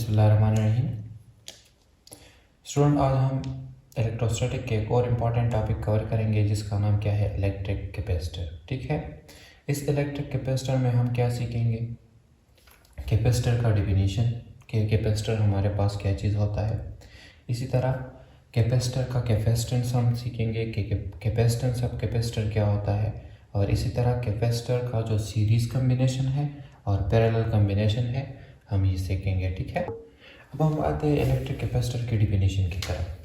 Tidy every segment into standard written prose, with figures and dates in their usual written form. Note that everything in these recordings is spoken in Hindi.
बिस्मिल्लाहिर्रहमानिर्रहीम। स्टूडेंट, आज हम इलेक्ट्रोस्टैटिक के एक और इम्पॉर्टेंट टॉपिक कवर करेंगे जिसका नाम क्या है, इलेक्ट्रिक कैपेसिटर। ठीक है, इस इलेक्ट्रिक कैपेसिटर में हम क्या सीखेंगे, कैपेसिटर का डिफिनीशन, कि कैपेसिटर हमारे पास क्या चीज़ होता है। इसी तरह कैपेसिटर का कैपेसिटेंस हम सीखेंगे कि कैपेसिटेंस ऑफ कैपेसिटर क्या होता है, और इसी तरह कैपेसिटर का जो सीरीज़ कम्बिनेशन है और पैरेलल कम्बिनेशन है हम ये सीखेंगे। ठीक है, अब हम आते हैं इलेक्ट्रिक कैपेसिटर की डिफिनीशन की तरफ।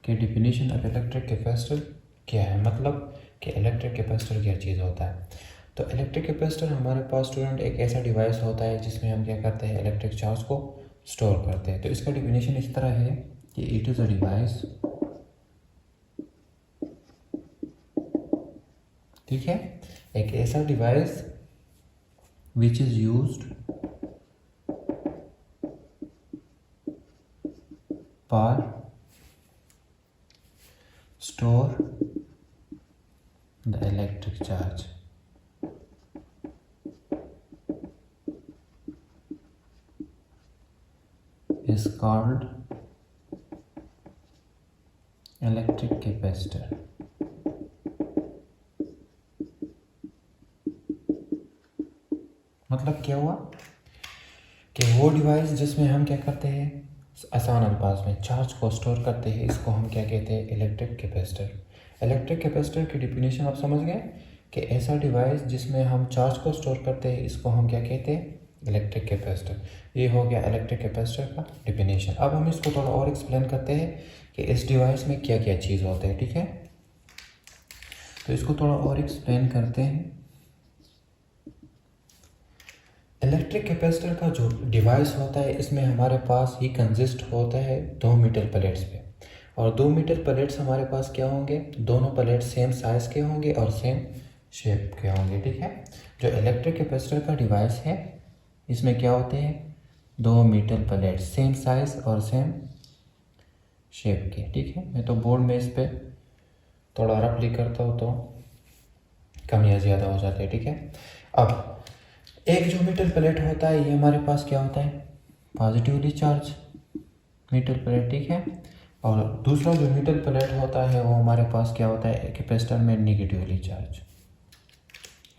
कि डिफिनीशन ऑफ इलेक्ट्रिक कैपेसिटर क्या है, मतलब कि इलेक्ट्रिक कैपेसिटर क्या चीज़ होता है। तो इलेक्ट्रिक कैपेसिटर हमारे पास स्टूडेंट एक ऐसा डिवाइस होता है जिसमें हम क्या करते हैं, इलेक्ट्रिक चार्ज को स्टोर करते हैं। तो इसका डिफिनीशन इस तरह है कि इट इज़ अ डिवाइस, ठीक है, एक ऐसा device which is used for store the electric charge. Is called electric capacitor। मतलब क्या हुआ कि वो डिवाइस जिसमें हम क्या करते हैं, आसान अल्फाज में चार्ज को स्टोर करते हैं, इसको हम क्या कहते हैं, इलेक्ट्रिक कैपेसिटर। इलेक्ट्रिक कैपेसिटर की डिफिनीशन आप समझ गए कि ऐसा डिवाइस जिसमें हम चार्ज को स्टोर करते हैं, इसको हम क्या कहते हैं, इलेक्ट्रिक कैपेसिटर। ये हो गया इलेक्ट्रिक कैपेसिटर का डिफिनीशन। अब हम इसको थोड़ा और एक्सप्लेन करते हैं कि इस डिवाइस में क्या क्या चीज़ होते हैं। ठीक है, तो इसको थोड़ा और एक्सप्लेन करते हैं। इलेक्ट्रिक कैपेसिटर का जो डिवाइस होता है, इसमें हमारे पास ही कंसिस्ट होता है 2 मेटल प्लेट्स पे, और 2 मेटल प्लेट्स हमारे पास क्या होंगे, दोनों प्लेट सेम साइज़ के होंगे और सेम शेप के होंगे। ठीक है, जो इलेक्ट्रिक कैपेसिटर का डिवाइस है इसमें क्या होते हैं, 2 मेटल प्लेट सेम साइज और सेम शेप के। ठीक है, मैं तो बोर्ड में इस पर थोड़ा रफली करता हूँ तो कम या ज़्यादा हो जाते हैं। ठीक है, अब एक जो मेटल प्लेट होता है ये हमारे पास क्या होता है, पॉजिटिवली चार्ज मेटल प्लेट। ठीक है, और दूसरा जो मेटल प्लेट होता है वो हमारे पास क्या होता है, कैपेसिटर में निगेटिवली चार्ज।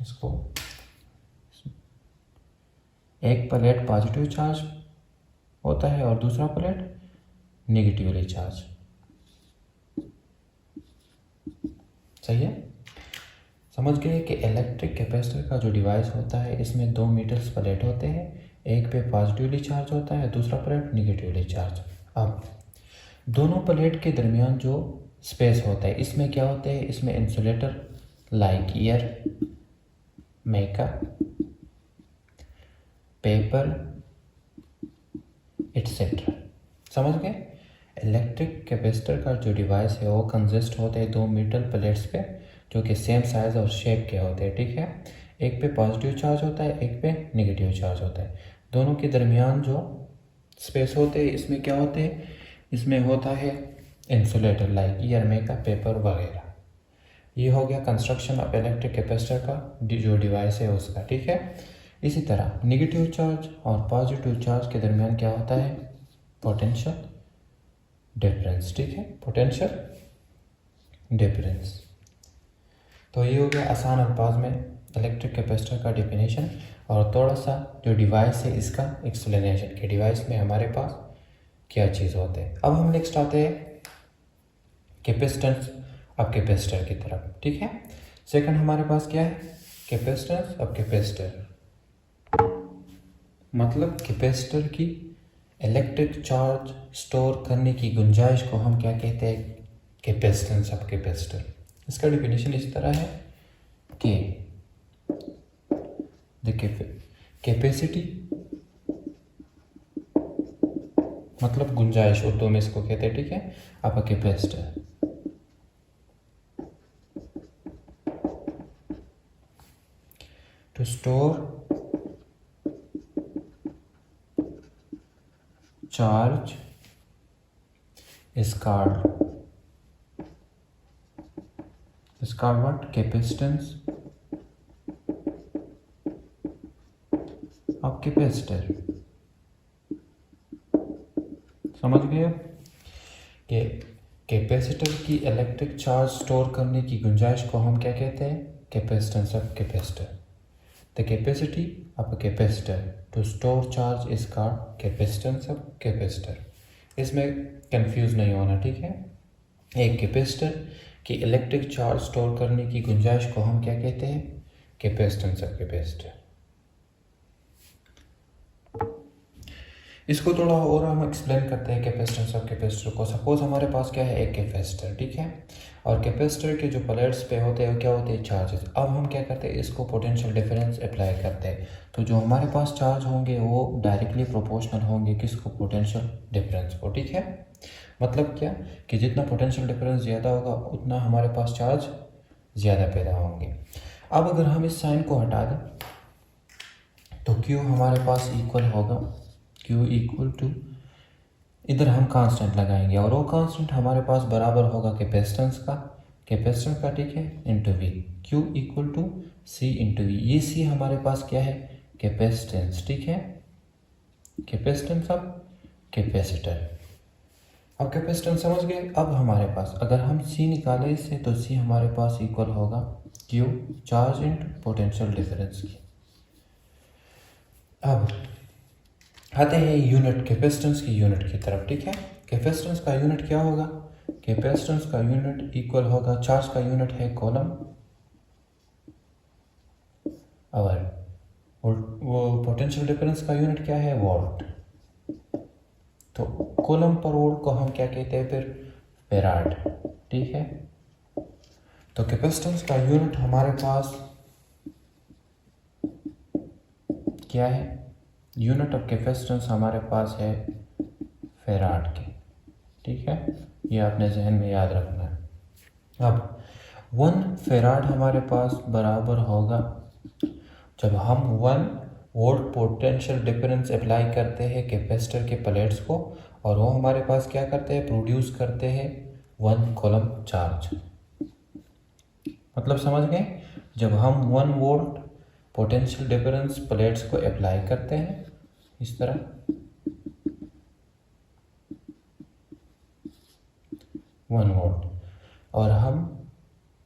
इसको एक प्लेट पॉजिटिव चार्ज होता है और दूसरा प्लेट निगेटिवली चार्ज। सही है, समझ गए कि इलेक्ट्रिक कैपेसिटर का जो डिवाइस होता है इसमें 2 मेटल्स प्लेट होते हैं, एक पे पॉजिटिवली चार्ज होता है, दूसरा प्लेट निगेटिवली चार्ज। अब दोनों प्लेट के दरमियान जो स्पेस होता है इसमें क्या होते हैं, इसमें इंसुलेटर लाइक एयर, मेका, पेपर एटसेट्रा। समझ गए, इलेक्ट्रिक कैपेसिटर का जो डिवाइस है वो कंसिस्ट होते हैं 2 मेटल प्लेट्स पे जो कि सेम साइज और शेप के होते हैं। ठीक है, एक पे पॉजिटिव चार्ज होता है, एक पे नेगेटिव चार्ज होता है। दोनों के दरमियान जो स्पेस होते हैं इसमें क्या होते हैं, इसमें होता है इंसुलेटर लाइक एयर, मेका, पेपर वगैरह। ये हो गया कंस्ट्रक्शन ऑफ इलेक्ट्रिक कैपेसिटर का जो डिवाइस है उसका। ठीक है, इसी तरह नेगेटिव चार्ज और पॉजिटिव चार्ज के दरमियान क्या होता है, पोटेंशियल डिफरेंस। ठीक है, पोटेंशियल डिफरेंस। तो ये हो गया आसान अल्फाज में इलेक्ट्रिक कैपेसिटर का डिफिनेशन, और थोड़ा सा जो डिवाइस है इसका एक्सप्लेनेशन कि डिवाइस में हमारे पास क्या चीज़ होते हैं। अब हम नेक्स्ट आते हैं कैपेसिटेंस ऑफ कैपेसिटर की तरफ। ठीक है, सेकंड हमारे पास क्या है, कैपेसिटेंस ऑफ कैपेसिटर, मतलब कैपेसिटर की इलेक्ट्रिक चार्ज स्टोर करने की गुंजाइश को हम क्या कहते हैं, कैपेसिटेंस ऑफ कैपेसिटर। इसका डिफिनीशन इस तरह है कि द कैपेसिटी, मतलब गुंजाइश उर्दू में इसको कहते हैं। ठीक है, अब a capacitor to store charge is called what, capacitance of capacitor. समझ गए कि कैपेसिटर की इलेक्ट्रिक चार्ज स्टोर करने की गुंजाइश को हम क्या कहते हैं? Capacitance of capacitor. The capacity of a capacitor to store charge is called capacitance of capacitor. इसमें कंफ्यूज नहीं होना, ठीक है। एक कैपेसिटर की इलेक्ट्रिक चार्ज स्टोर करने की गुंजाइश को हम क्या कहते हैं? Capacitance of capacitor. इसको थोड़ा और हम एक्सप्लेन करते हैं कैपेसिटेंस ऑफ कैपेसिटर को। सपोज हमारे पास क्या है? एक कैपेसिटर, ठीक है, और कैपेसिटर के जो प्लेट्स पे होते हैं क्या होते हैं? चार्जेस। अब हम क्या करते हैं? इसको पोटेंशियल डिफरेंस अप्लाई करते हैं, तो जो हमारे पास चार्ज होंगे वो डायरेक्टली प्रोपोर्शनल होंगे किसको? पोटेंशियल डिफरेंस को, ठीक है। मतलब क्या कि जितना पोटेंशियल डिफरेंस ज़्यादा होगा उतना हमारे पास चार्ज ज़्यादा पैदा होंगे। अब अगर हम इस साइन को हटा दें तो Q हमारे पास इक्वल होगा, Q इक्वल टू, इधर हम कांस्टेंट लगाएंगे और वो कांस्टेंट हमारे पास बराबर होगा कैपेसिटेंस का, ठीक है, into V। Q equal to C into V। ये C हमारे पास क्या है? कैपेसिटेंस, ठीक है, कैपेसिटेंस ऑफ कैपेसिटर। अब कैपेसिटेंस समझ गए। अब हमारे पास अगर हम C निकालें इससे तो C हमारे पास इक्वल होगा Q charge into potential difference की। अब आते हैं यूनिट, कैपेसिटेंस की यूनिट की तरफ, ठीक है। कैपेसिटेंस का यूनिट क्या होगा? कैपेसिटेंस का यूनिट इक्वल होगा, चार्ज का यूनिट है कूलम और वो पोटेंशियल डिफरेंस का यूनिट क्या है? वोल्ट। तो कूलम पर वोल्ट को हम क्या कहते हैं फिर? फैराड, ठीक है। तो कैपेसिटेंस का यूनिट हमारे पास क्या है? यूनिट ऑफ कैपेसिटेंस हमारे पास है फैराड की, ठीक है, ये आपने जहन में याद रखना है। अब 1 फैराड हमारे पास बराबर होगा, जब हम 1 वोल्ट पोटेंशियल डिफरेंस अप्लाई करते हैं कैपेसिटर के प्लेट्स को और वो हमारे पास क्या करते हैं? प्रोड्यूस करते हैं 1 कूलम चार्ज। मतलब समझ गए? जब हम 1 वोल्ट पोटेंशियल डिफरेंस प्लेट्स को अप्लाई करते हैं इस तरह, वन वोल्ट, और हम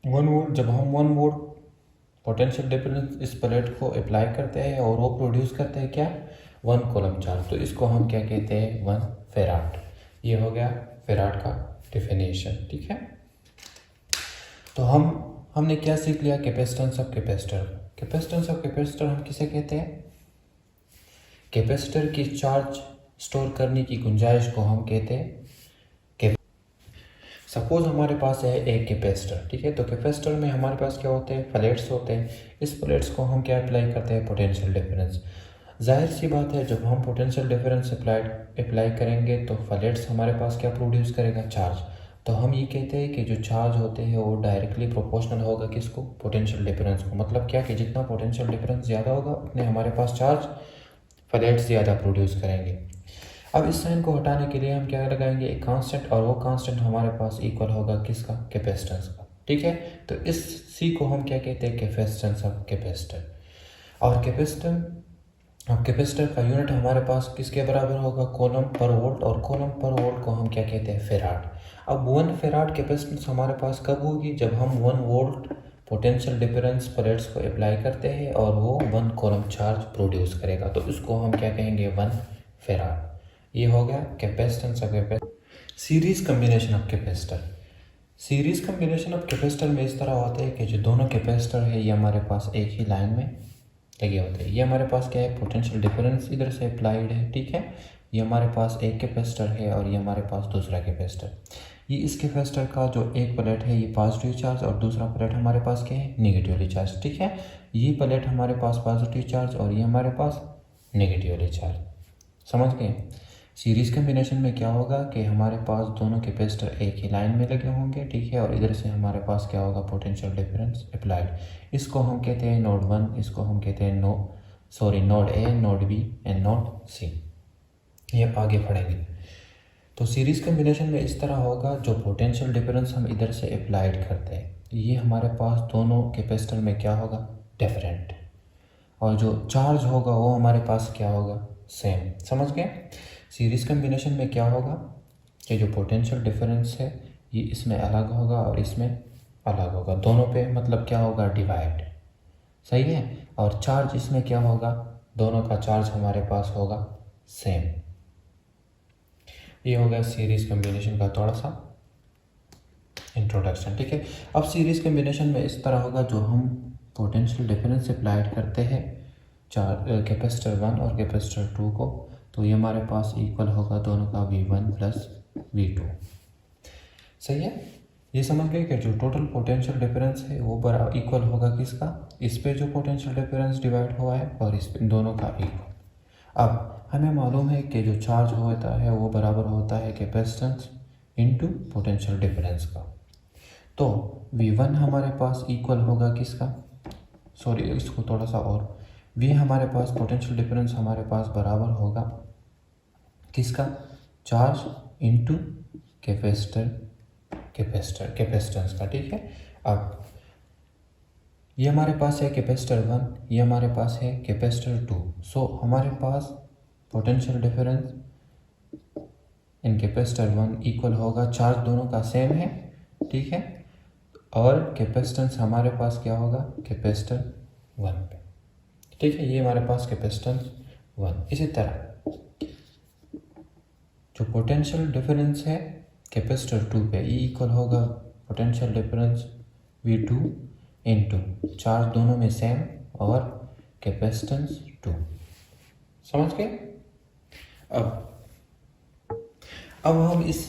1 वोल्ट, जब हम 1 वोल्ट पोटेंशियल डिफरेंस इस प्लेट को अप्लाई करते हैं और वो प्रोड्यूस करते हैं क्या? 1 कूलम चार्ज। तो इसको हम क्या कहते हैं? 1 फैराड। ये हो गया फैराड का डेफिनेशन, ठीक है। तो हमने क्या सीख लिया? Capacitance of capacitor. Capacitance of capacitor हम किसे कहते हैं? कैपेसिटर की चार्ज स्टोर करने की गुंजाइश को हम कहते हैं। सपोज हमारे पास है एक कैपेसिटर, ठीक है, तो कैपेसिटर में हमारे पास क्या होते हैं? प्लेट्स होते हैं। इस प्लेट्स को हम क्या अप्लाई करते हैं? Potential difference. जाहिर सी बात है, जब हम पोटेंशियल डिफरेंस अप्लाई करेंगे तो प्लेट्स हमारे पास क्या प्रोड्यूस करेगा? चार्ज। तो हम ये कहते हैं कि जो चार्ज होते हैं वो डायरेक्टली प्रोपोर्शनल होगा किसको? पोटेंशियल डिफरेंस को। मतलब क्या कि जितना पोटेंशियल डिफरेंस ज़्यादा होगा उतने हमारे पास चार्ज प्लेट्स ज़्यादा प्रोड्यूस करेंगे। अब इस साइन को हटाने के लिए हम क्या लगाएंगे? एक कांस्टेंट, और वो कांस्टेंट हमारे पास इक्वल होगा किसका? कैपेसिटेंस का, ठीक है। तो इस सी को हम क्या कहते हैं? Capacitance of capacitor. और कैपेसिटर का यूनिट हमारे पास किसके बराबर होगा? कूलम पर वोल्ट, और कूलम पर वोल्ट को हम क्या कहते हैं? फैराड। अब 1 फैराड कैपेसिटेंस हमारे पास कब होगी? जब हम 1 वोल्ट पोटेंशियल डिफरेंस प्लेट्स को अप्लाई करते हैं और वो 1 कूलम चार्ज प्रोड्यूस करेगा, तो इसको हम क्या कहेंगे? 1 फैराड। ये हो गया capacitance of capacitor. Series combination of capacitor. Series combination of capacitor में इस तरह होता है कि जो दोनों कैपेसिटर है ये हमारे पास एक ही लाइन में लगे होते हैं। ये हमारे पास क्या है? पोटेंशियल डिफरेंस इधर से अप्लाइड है, ठीक है। ये हमारे पास एक कैपेसिटर है और ये हमारे पास दूसरा कैपेसिटर। ये इस कैपेसिटर का जो एक प्लेट है ये पॉजिटिव चार्ज और दूसरा प्लेट हमारे पास क्या है? नेगेटिवली चार्ज, ठीक है। ये प्लेट हमारे पास पॉजिटिव चार्ज और ये हमारे पास नेगेटिवली चार्ज। समझ गए? सीरीज कम्बिनेशन में क्या होगा कि हमारे पास दोनों कैपेसिटर एक ही लाइन में लगे होंगे, ठीक है, और इधर से हमारे पास क्या होगा? Potential difference applied. इसको हम कहते हैं नोड 1, इसको हम कहते हैं node A, node B and node C. ये आगे पढ़ेंगे। तो सीरीज कम्बिनेशन में इस तरह होगा, जो पोटेंशियल डिफरेंस हम इधर से अप्लाइड करते हैं ये हमारे पास दोनों कैपेसिटर में क्या होगा? डिफरेंट। और जो चार्ज होगा वो हमारे पास क्या होगा, सेम। समझ गए? सीरीज कम्बिनेशन में क्या होगा कि जो पोटेंशियल डिफरेंस है ये इसमें अलग होगा और इसमें अलग होगा, दोनों पे मतलब क्या होगा, डिवाइड। सही है। और चार्ज इसमें क्या होगा, दोनों का चार्ज हमारे पास होगा सेम। ये होगा सीरीज कम्बिनेशन का थोड़ा सा इंट्रोडक्शन। ठीक है, अब सीरीज कम्बिनेशन में इस तरह होगा, जो हम पोटेंशियल डिफरेंस अप्लाइड करते हैं कैपेसिटर 1 और कैपेसिटर 2 को, तो ये हमारे पास इक्वल होगा दोनों का V1 प्लस V2। सही है। ये समझ गए कि जो टोटल पोटेंशियल डिफरेंस है वो बराबर इक्वल होगा किसका, इस पे जो पोटेंशियल डिफरेंस डिवाइड हुआ है और इस पे, दोनों का इक्वल। अब हमें मालूम है कि जो चार्ज होता है वो बराबर होता है कैपेसिटेंस इनटू पोटेंशियल डिफरेंस का। तो V1 हमारे पास इक्वल होगा किसका, सॉरी इसको थोड़ा सा और, V हमारे पास पोटेंशियल डिफरेंस हमारे पास बराबर होगा किसका, चार्ज इनटू कैपेसिटेंस का। ठीक है, अब ये हमारे पास है कैपेसिटर 1, ये हमारे पास है कैपेसिटर 2। सो हमारे पास potential difference in capacitor 1 equal होगा, चार्ज दोनों का सेम है। ठीक है, और कैपेसिटेंस हमारे पास क्या होगा, कैपेसिटर 1 पे। ठीक है, ये हमारे पास कैपेसिटेंस 1। इसी तरह जो पोटेंशियल डिफरेंस है कैपेसिटर 2 पे, ये इक्वल होगा potential difference V2 into charge दोनों में सेम और कैपेसिटेंस 2। समझ गए? अब हम इस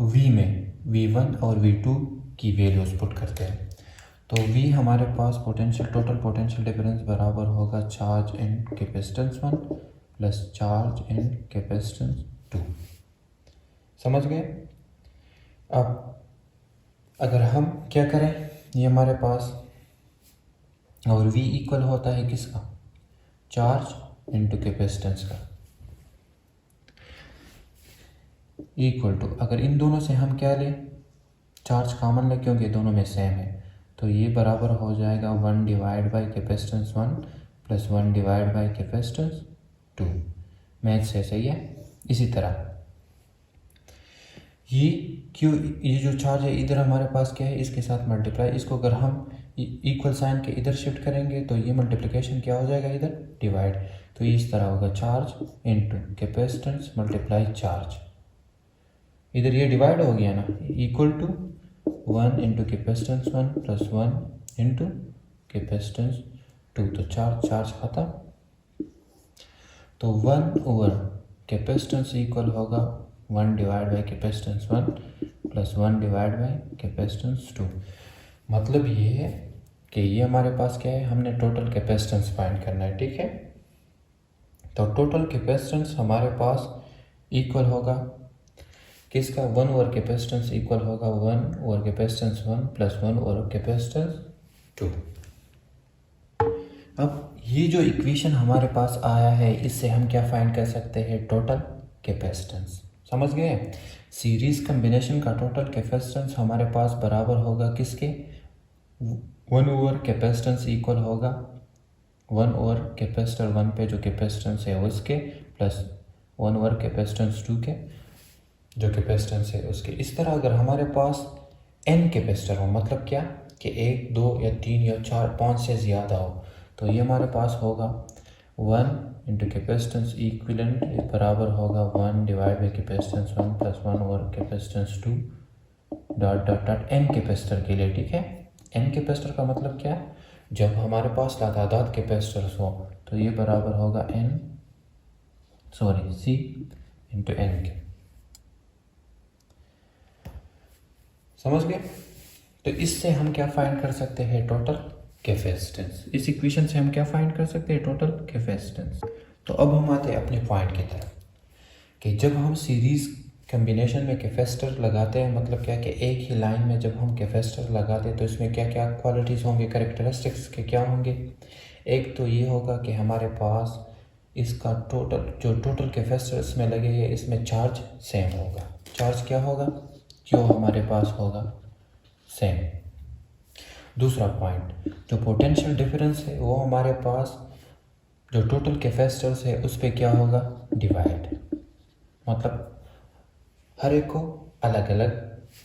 V में V1 और V2 की वैल्यूज पुट करते हैं। तो V हमारे पास टोटल पोटेंशियल डिफरेंस बराबर होगा charge in capacitance 1 plus charge in capacitance 2। समझ गए? अब अगर हम क्या करें, ये हमारे पास, और V इक्वल होता है किसका, चार्ज इनटू कैपेसिटेंस का, इक्वल टू, अगर इन दोनों से हम क्या लें, चार्ज कॉमन लें क्योंकि दोनों में सेम है, तो ये बराबर हो जाएगा 1 divide by capacitance 1 plus 1 divide by capacitance 2। Math से सही है। इसी तरह ये जो चार्ज है इधर हमारे पास क्या है, इसके साथ मल्टीप्लाई, इसको अगर हम इक्वल साइन के इधर शिफ्ट करेंगे तो ये मल्टीप्लिकेशन क्या हो जाएगा, इधर डिवाइड। तो ये इस तरह होगा, charge into capacitance multiply charge, इधर ये डिवाइड हो गया ना, equal to 1 into capacitance 1 plus 1 into capacitance 2। तो चार्ज खत्म, तो 1 ओवर कैपेसिटेंस इक्वल होगा 1 divide by capacitance 1 plus 1 divide by capacitance 2। मतलब ये है कि ये हमारे पास क्या है, हमने टोटल कैपेसिटेंस फाइंड करना है। ठीक है, तो टोटल कैपेसिटेंस हमारे पास इक्वल होगा किसका, 1 ओवर कैपेसिटेंस इक्वल होगा 1 over capacitance 1 plus 1 over capacitance 2। अब ये जो इक्वेशन हमारे पास आया है, इससे हम क्या फाइंड कर सकते हैं, टोटल कैपेसिटेंस। समझ गए? सीरीज कम्बिनेशन का टोटल कैपेसिटेंस हमारे पास बराबर होगा किसके, 1 ओवर कैपेसिटेंस इक्वल होगा 1 ओवर कैपेसिटर 1 पे जो कैपेसिटेंस है उसके, प्लस 1 ओवर कैपेसिटेंस 2 के जो कैपेसिटेंस है उसके। इस तरह अगर हमारे पास n कैपेसिटर हो, मतलब क्या कि 1 2 या 3 या 4 5 से ज़्यादा हो, तो ये हमारे पास होगा 1 इंटू कैपेसिटेंस इक्विलेंट बराबर होगा 1 divide by capacitance 1 plus 1 over capacitance 2 dot dot dot n capacitor के लिए। ठीक है, n कैपेसिटर का मतलब क्या, जब हमारे पास लातादाद कैपेसिटर्स हो तो ये बराबर होगा C इंटू n के। समझ गए? तो इससे हम क्या फाइंड कर सकते हैं, टोटल कैपेसिटेंस। इस इक्वेशन से हम क्या फाइंड कर सकते हैं, टोटल कैपेसिटेंस। तो अब हम आते हैं अपने पॉइंट की तरफ कि जब हम सीरीज कम्बिनेशन में कैपेसिटर लगाते हैं, मतलब क्या कि एक ही लाइन में जब हम कैपेसिटर लगाते हैं तो इसमें क्या क्या क्वालिटीज़ होंगे, कैरेक्टरिस्टिक्स के क्या होंगे। एक तो ये होगा कि हमारे पास इसका टोटल कैपेसिटर इसमें लगे हैं, इसमें चार्ज सेम होगा। चार्ज क्या होगा, जो हमारे पास होगा सेम। दूसरा पॉइंट, जो पोटेंशियल डिफरेंस है वो हमारे पास जो टोटल कैपेसिटर्स है उस पर क्या होगा, डिवाइड, मतलब हर एक को अलग अलग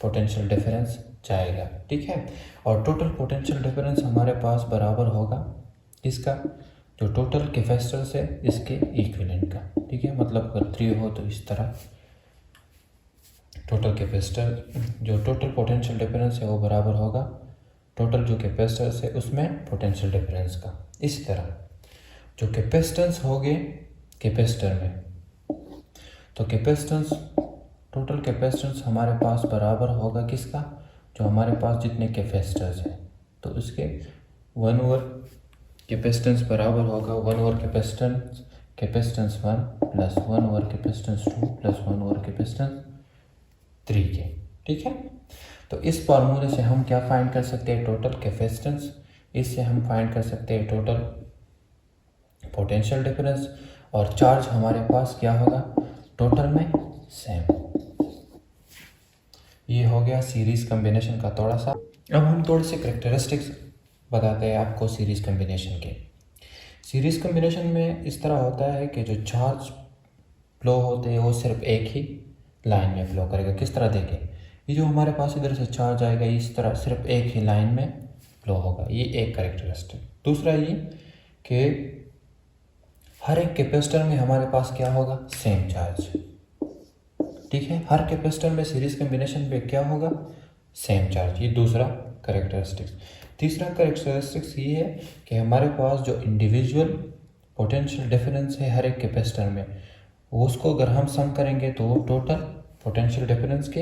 पोटेंशियल डिफरेंस जाएगा, ठीक है। और टोटल पोटेंशियल डिफरेंस हमारे पास बराबर होगा इसका, जो टोटल कैपेसिटर्स है इसके इक्विवेलेंट का, ठीक है। मतलब अगर 3 हो तो इस तरह टोटल कैपेसिटर जो टोटल पोटेंशियल डिफरेंस है वो बराबर होगा टोटल जो कैपेसिटर्स है उसमें पोटेंशियल डिफरेंस का। इसी तरह जो कैपेसिटेंस हो गए कैपेसिटर में, तो कैपेसिटेंस टोटल कैपेसिटेंस हमारे पास बराबर होगा किसका, जो हमारे पास जितने कैपेसिटर्स हैं तो उसके 1/, कैपेसिटेंस बराबर होगा 1/, capacitance 1 plus 1/, capacitance 2 plus 1/, capacitance 3 के, ठीक है। तो इस फार्मूले से हम क्या फाइंड कर सकते हैं, टोटल कैपेसिटेंस। इससे हम फाइंड कर सकते हैं टोटल पोटेंशियल डिफरेंस, और चार्ज हमारे पास क्या होगा टोटल में सेम। ये हो गया सीरीज कॉम्बिनेशन का थोड़ा सा। अब हम थोड़े से करेक्टरिस्टिक्स बताते हैं आपको सीरीज कॉम्बिनेशन के। सीरीज कॉम्बिनेशन में इस तरह होता है कि जो चार्ज फ्लो होते हैं वो सिर्फ एक ही लाइन में फ्लो करेगा। किस तरह देखें, ये जो हमारे पास इधर से चार्ज आएगा इस तरह सिर्फ एक ही लाइन में फ्लो होगा, ये एक करेक्टरिस्टिक। दूसरा ये कि हर एक कैपेसिटर में हमारे पास क्या होगा, सेम चार्ज, ठीक है। हर कैपेसिटर में सीरीज कॉम्बिनेशन पे क्या होगा, सेम चार्ज, ये दूसरा करेक्टरिस्टिक्स। तीसरा करेक्टरिस्टिक्स ये है कि हमारे पास जो इंडिविजुअल पोटेंशियल डिफरेंस है हर एक कैपेसिटर में, उसको अगर हम सम करेंगे तो वो टोटल पोटेंशियल डिफरेंस के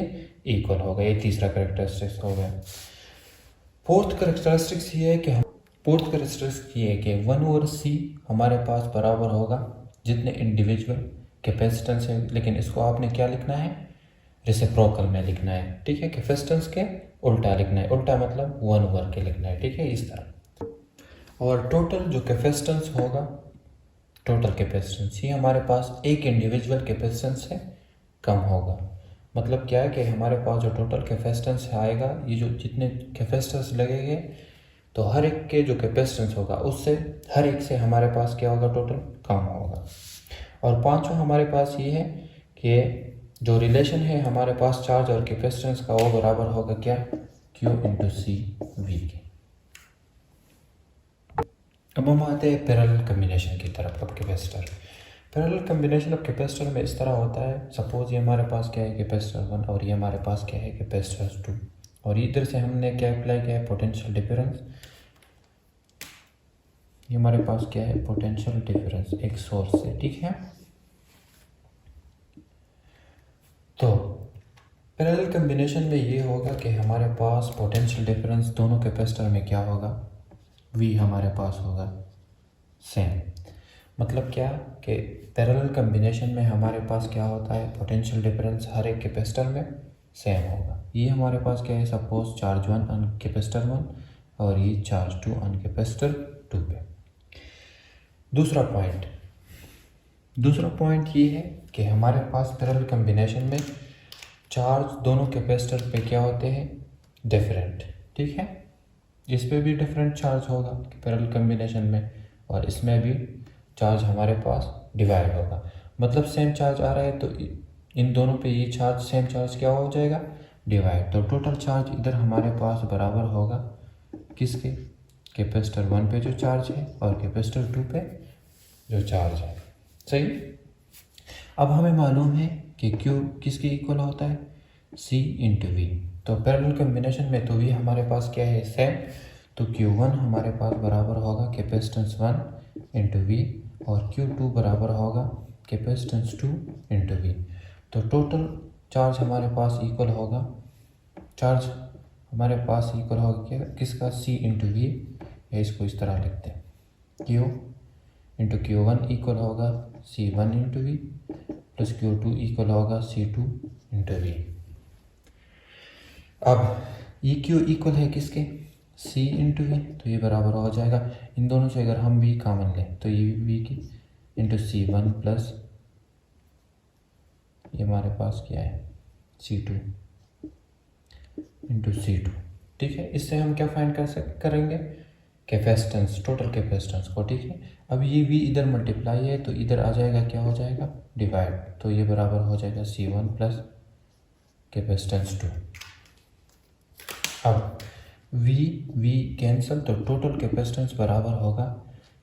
इक्वल होगा। ये तीसरा करेक्टरिस्टिक्स हो गया। फोर्थ करेक्टरिस्टिक्स ये है कि 1/c हमारे पास बराबर होगा जितने इंडिविजुअल कैपेसिटेंस है, लेकिन इसको आपने क्या लिखना है, रेसिप्रोकल में लिखना है, ठीक है। कैपेसिटेंस के उल्टा लिखना है, उल्टा मतलब 1/, के लिखना है, ठीक है, इस तरह। और टोटल जो कैपेसिटेंस होगा, टोटल कैपेसिटेंस ये हमारे पास एक इंडिविजुअल कैपेसिटेंस से कम होगा। मतलब क्या है कि हमारे पास जो टोटल कैपेसिटेंस आएगा, ये जो जितने कैपेसिटेंस लगेंगे तो हर एक के जो कैपेसिटेंस होगा उससे हर एक से हमारे पास क्या होगा, टोटल कम होगा। और पांचवा हमारे पास ये है कि जो रिलेशन है हमारे पास चार्ज और कैपेसिटेंस का, वो बराबर होगा क्या, Q × C V के। अब हम आते हैं पैरेलल कॉम्बिनेशन की तरफ। अब capacitor, parallel combination of capacitor में इस तरह होता है, सपोज ये हमारे पास क्या है, कैपेसिटर 1 और ये हमारे पास क्या है, कैपेसिटर 2, और इधर से हमने क्या अप्लाई किया है, पोटेंशियल डिफरेंस। ये हमारे पास क्या है, पोटेंशियल डिफरेंस एक सोर्स से, ठीक है। तो पैरेलल कॉम्बिनेशन में ये होगा कि हमारे पास पोटेंशियल डिफरेंस दोनों कैपेसिटर में क्या होगा, V हमारे पास होगा सेम। मतलब क्या कि पैरेलल कॉम्बिनेशन में हमारे पास क्या होता है, पोटेंशियल डिफरेंस हर एक कैपेसिटर में सेम होगा। ये हमारे पास क्या है, सपोज चार्ज 1 ऑन कैपेसिटर 1 और ये चार्ज 2 ऑन कैपेसिटर 2 पे। दूसरा पॉइंट ये है कि हमारे पास पैरेलल कॉम्बिनेशन में चार्ज दोनों कैपेसिटर पे क्या होते हैं, डिफरेंट, ठीक है। इस पे भी डिफरेंट चार्ज होगा पैरेलल कॉम्बिनेशन में, और इसमें भी चार्ज हमारे पास डिवाइड होगा। मतलब सेम चार्ज आ रहा है तो इन दोनों पे ये चार्ज सेम चार्ज क्या हो जाएगा, डिवाइड। तो टोटल चार्ज इधर हमारे पास बराबर होगा किसके, कैपेसिटर 1 पे जो चार्ज है और कैपेसिटर 2 पे जो चार्ज है, सही। अब हमें मालूम है कि Q किसके इक्वल होता है, C × V। तो पैरेलल कॉम्बिनेशन में तो V हमारे पास क्या है, सेम। तो Q1 हमारे पास बराबर होगा कैपेसिटेंस 1 × V और Q2 बराबर होगा कैपेसिटेंस 2 × V। तो टोटल चार्ज हमारे पास इक्वल होगा, चार्ज हमारे पास इक्वल होगा क्या, किसका, C × V, या इसको इस तरह लिखते हैं, Q × Q1 इक्वल होगा C1 × V plus Q2 equal होगा C2 × V। अब ये Q इक्वल है किसके, C × V, तो ये बराबर हो जाएगा, इन दोनों से अगर हम V कॉमन लें तो ये V की × C1 प्लस ये हमारे पास क्या है, C2 × C2, ठीक है। इससे हम क्या फाइंड करेंगे कैपेसिटेंस, टोटल कैपेसिटेंस को, ठीक है। अब ये V इधर मल्टीप्लाई है तो इधर आ जाएगा, क्या हो जाएगा, डिवाइड, तो ये बराबर हो जाएगा C1 प्लस कैपेसिटेंस 2। अब V कैंसिल, तो टोटल कैपेसिटेंस बराबर होगा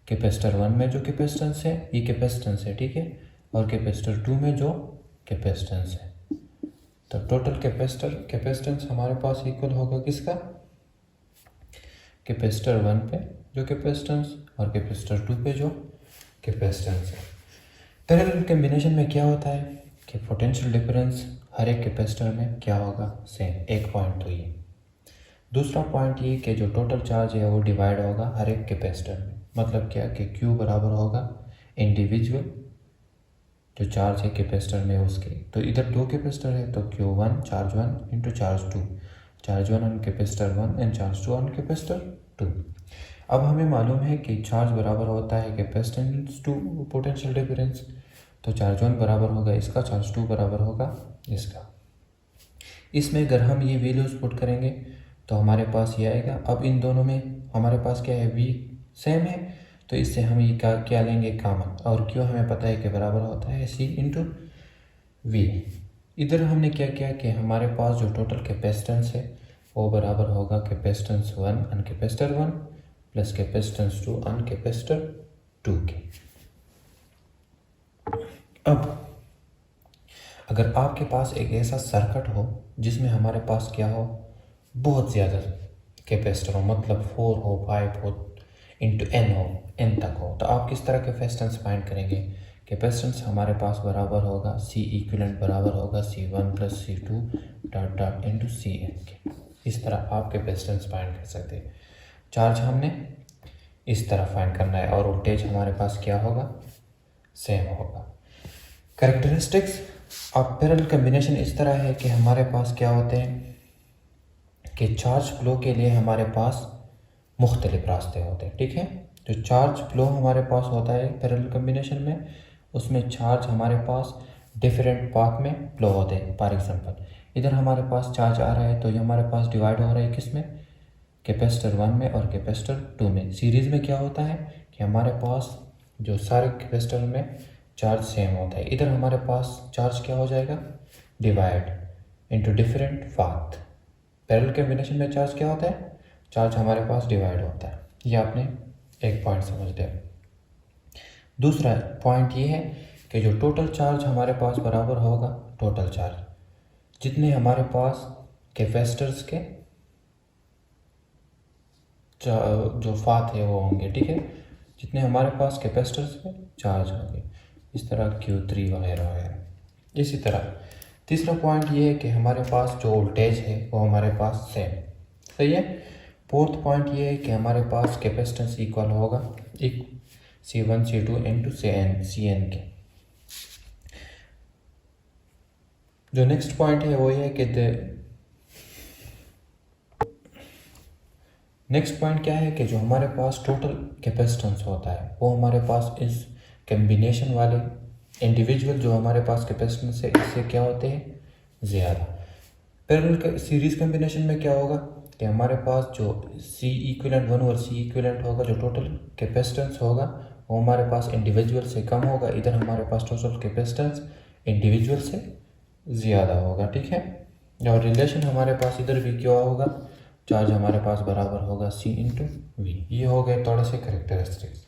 कैपेसिटर 1 में जो कैपेसिटेंस है, ये कैपेसिटेंस है, ठीक है, और कैपेसिटर 2 में जो कैपेसिटेंस है। तो टोटल कैपेसिटेंस हमारे पास इक्वल होगा किसका, कैपेसिटर 1 पे जो कैपेसिटेंस और कैपेसिटर 2 पे जो कैपेसिटेंस है। पैरेलल कॉम्बिनेशन में क्या होता है कि पोटेंशियल डिफरेंस हर एक कैपेसिटर में क्या होगा, सेम। एक पॉइंट तो ये। दूसरा पॉइंट ये कि जो टोटल चार्ज है वो डिवाइड होगा हर एक कैपेसिटर में। मतलब क्या कि Q बराबर होगा इंडिविजुअल जो चार्ज है कैपेसिटर में उसके। तो इधर दो कैपेसिटर है तो Q1 charge 1 into charge 2, charge 1 on capacitor 1 and charge 2 on capacitor 2। अब हमें मालूम है कि चार्ज बराबर होता है कैपेसिटेंस टू पोटेंशियल डिफरेंस। तो चार्ज 1 बराबर होगा इसका, चार्ज 2 बराबर होगा इसका। इसमें अगर हम ये वैल्यूज पुट करेंगे तो हमारे पास ये आएगा। अब इन दोनों में हमारे पास क्या है, V सेम है, तो इससे हम ये क्या लेंगे, कॉमन। और क्यों हमें पता है कि बराबर होता है C इंटू V। इधर हमने क्या किया कि हमारे पास जो टोटल कैपेसिटेंस है वो बराबर होगा capacitance 1 on capacitor 1 plus capacitance 2 on capacitor 2 के। अब अगर आपके पास एक ऐसा सर्किट हो जिसमें हमारे पास क्या हो, बहुत ज़्यादा कैपेसिटर हो, मतलब 4 हो, 5 हो, इंटू n हो, n तक हो, तो आप किस तरह कैपेसिटेंस फाइंड करेंगे। कैपेसिटेंस हमारे पास बराबर होगा C इक्विवेलेंट बराबर होगा C1 plus C2 dot dot into CN के। इस तरह आप कैपेसिटेंस फाइंड कर सकते हैं। चार्ज हमने इस तरह फाइंड करना है और वोल्टेज हमारे पास क्या होगा, सेम होगा। कैरेक्टरिस्टिक्स ऑफ पैरेलल कॉम्बिनेशन इस तरह है कि हमारे पास क्या होते हैं कि चार्ज फ्लो के लिए हमारे पास मुख्तलिफ रास्ते होते हैं, ठीक है। जो चार्ज फ्लो हमारे पास होता है पैरेलल कॉम्बिनेशन में, उसमें चार्ज हमारे पास डिफरेंट पाथ में फ्लो होते हैं। फॉर एग्जांपल इधर हमारे पास चार्ज आ रहा है तो ये हमारे पास डिवाइड हो रहा है किस में, कैपेसिटर 1 में और कैपेसिटर 2 में। सीरीज़ में क्या होता है कि हमारे पास जो सारे कैपेसिटर में चार्ज सेम होता है। इधर हमारे पास चार्ज क्या हो जाएगा, divide into different path. Parallel combination में चार्ज क्या होता है, चार्ज हमारे पास डिवाइड होता है। ये आपने एक पॉइंट समझ लिया। दूसरा पॉइंट ये है कि जो टोटल चार्ज हमारे पास बराबर होगा, टोटल चार्ज जितने हमारे पास कैपेसिटर्स के जो फाथ है वो होंगे, ठीक है, जितने हमारे पास कैपेसिटर्स पे चार्ज होंगे, इस तरह Q3 वगैरह वगैरह। इसी तरह तीसरा पॉइंट ये है कि हमारे पास जो वोल्टेज है वो हमारे पास सेम, सही है। फोर्थ पॉइंट ये है कि हमारे पास कैपेसिटेंस इक्वल होगा एक C1 C2 इंटू CN के। जो नेक्स्ट पॉइंट है वो ये है कि नेक्स्ट पॉइंट क्या है कि जो हमारे पास टोटल कैपेसिटेंस होता है वो हमारे पास इस कॉम्बिनेशन वाले इंडिविजुअल जो हमारे पास कैपेसिटेंस है इससे क्या होते हैं, ज़्यादा। पैरेलल सीरीज कॉम्बिनेशन में क्या होगा कि हमारे पास जो C इक्विवेलेंट 1 और C इक्विवेलेंट होगा, जो टोटल कैपेसिटेंस होगा वो हमारे पास इंडिविजुअल से कम होगा। इधर हमारे पास टोटल कैपेसिटेंस इंडिविजुअल से ज़्यादा होगा, ठीक है। और रिलेशन हमारे पास इधर भी क्या होगा, चार्ज हमारे पास बराबर होगा C इंटू V। ये हो गए थोड़े से कैरेक्टरिस्टिक्स।